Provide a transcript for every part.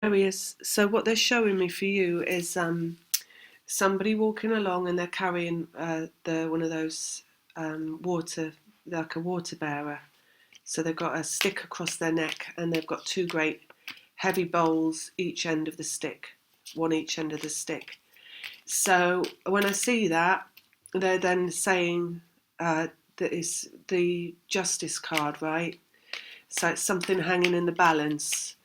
Aquarius. So what they're showing me for you is somebody walking along and they're carrying the one of those water, like a water bearer. So they've got a stick across their neck and they've got two great heavy bowls each end of the stick, one each end of the stick. So when I see that, they're then saying that it's the justice card, right? So it's something hanging in the balance.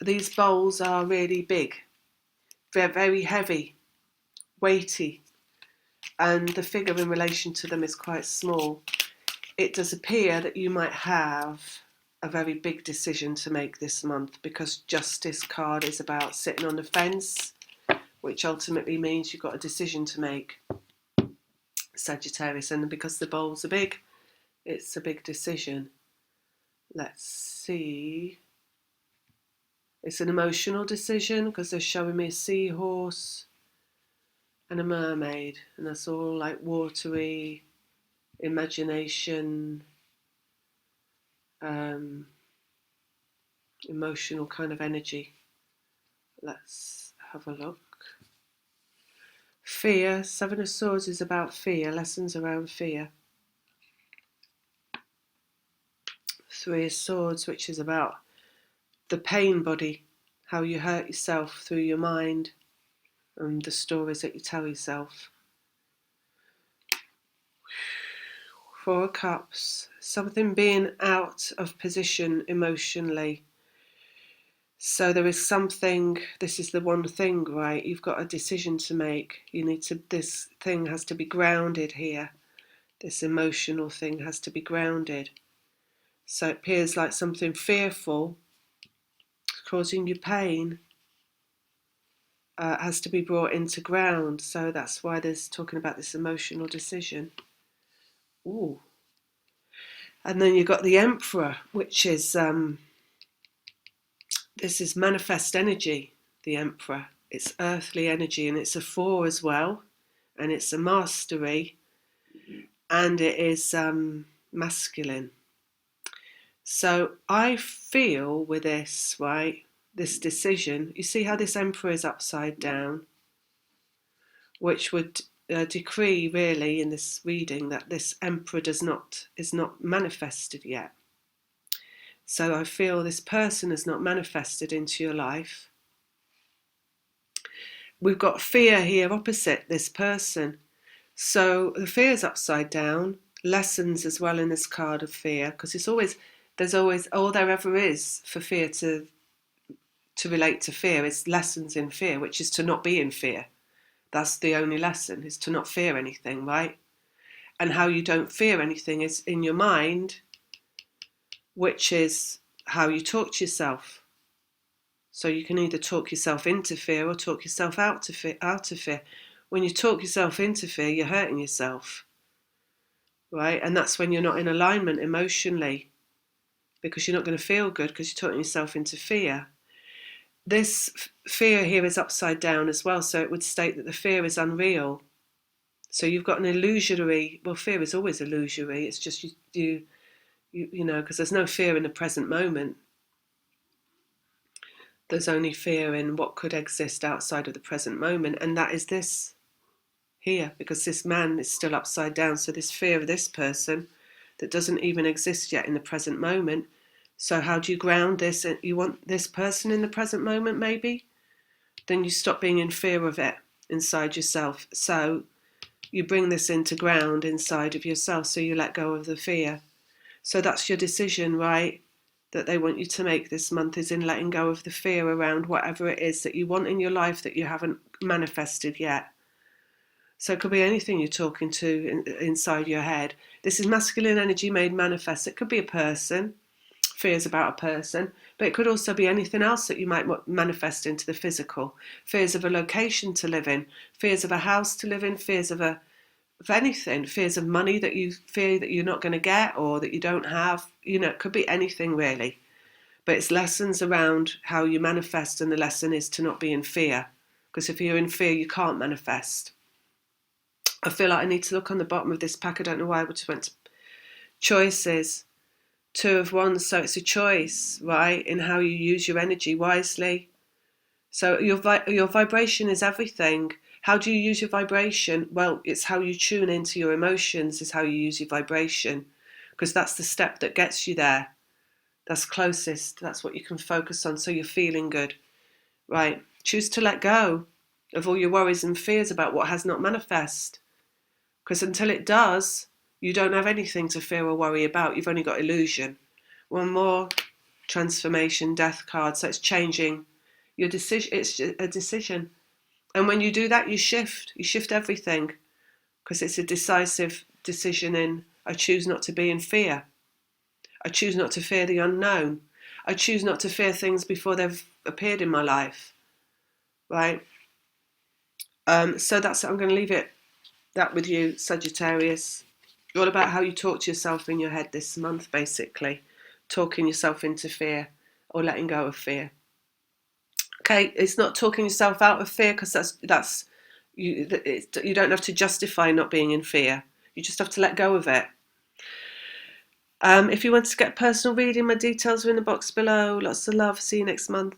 These bowls are really big, they're very heavy, weighty, and the figure in relation to them is quite small. It does appear that you might have a very big decision to make this month because Justice card is about sitting on the fence, which ultimately means you've got a decision to make, Sagittarius, and because the bowls are big, it's a big decision. Let's see. It's an emotional decision because they're showing me a seahorse and a mermaid, and that's all like watery, imagination, um, emotional kind of energy. Let's have a look. Fear. Seven of Swords is about fear, lessons around fear. Three of Swords, which is about the pain body, how you hurt yourself through your mind and the stories that you tell yourself. Four of Cups, something being out of position emotionally. So there is something, this is the one thing, right? You've got a decision to make. This thing has to be grounded here. This emotional thing has to be grounded. So it appears like something fearful, causing you pain, has to be brought into ground. So that's why there's talking about this emotional decision. Ooh. And then you've got the Emperor, which is, this is manifest energy, the Emperor. It's earthly energy, and it's a 4 as well, and it's a mastery, and it is masculine. So I feel with this, right, this decision, you see how this Emperor is upside down, which would decree really in this reading that this Emperor is not manifested yet. So I feel this person has not manifested into your life. We've got fear here opposite this person. So the fear is upside down, lessons as well in this card of fear, because there's always, all there ever is for fear to relate to fear is lessons in fear, which is to not be in fear. That's the only lesson, is to not fear anything, right? And how you don't fear anything is in your mind, which is how you talk to yourself. So you can either talk yourself into fear or talk yourself out of fear. When you talk yourself into fear, you're hurting yourself, right? And that's when you're not in alignment emotionally, because you're not going to feel good because you're talking yourself into fear. This fear here is upside down as well, so it would state that the fear is unreal. So you've got an illusory, well, fear is always illusory. It's just you know, because there's no fear in the present moment. There's only fear in what could exist outside of the present moment, and that is this here, because this man is still upside down. So this fear of this person that doesn't even exist yet in the present moment. So how do you ground this? You want this person in the present moment, maybe? Then you stop being in fear of it inside yourself. So you bring this into ground inside of yourself, so you let go of the fear. So that's your decision, right? That they want you to make this month, is in letting go of the fear around whatever it is that you want in your life that you haven't manifested yet. So it could be anything you're talking to inside your head. This is masculine energy made manifest. It could be a person, fears about a person, but it could also be anything else that you might manifest into the physical. Fears of a location to live in, fears of a house to live in, fears of anything, fears of money that you fear that you're not going to get or that you don't have. You know, it could be anything really. But it's lessons around how you manifest, and the lesson is to not be in fear. Because if you're in fear, you can't manifest. I feel like I need to look on the bottom of this pack. I don't know why I just went to choices. 2 of Wands, so it's a choice, right, in how you use your energy wisely. So your vibration is everything. How do you use your vibration? Well, it's how you tune into your emotions, is how you use your vibration, because that's the step that gets you there. That's closest. That's what you can focus on so you're feeling good. Right. Choose to let go of all your worries and fears about what has not manifest. Because until it does, you don't have anything to fear or worry about. You've only got illusion. One more transformation death card. So it's changing your decision. It's a decision. And when you do that, you shift. You shift everything. Because it's a decisive decision in, I choose not to be in fear. I choose not to fear the unknown. I choose not to fear things before they've appeared in my life. Right? So I'm going to leave that with you, Sagittarius. All about how you talk to yourself in your head this month, basically. Talking yourself into fear or letting go of fear. Okay, it's not talking yourself out of fear, because that's you don't have to justify not being in fear. You just have to let go of it. If you want to get personal reading, my details are in the box below. Lots of love. See you next month.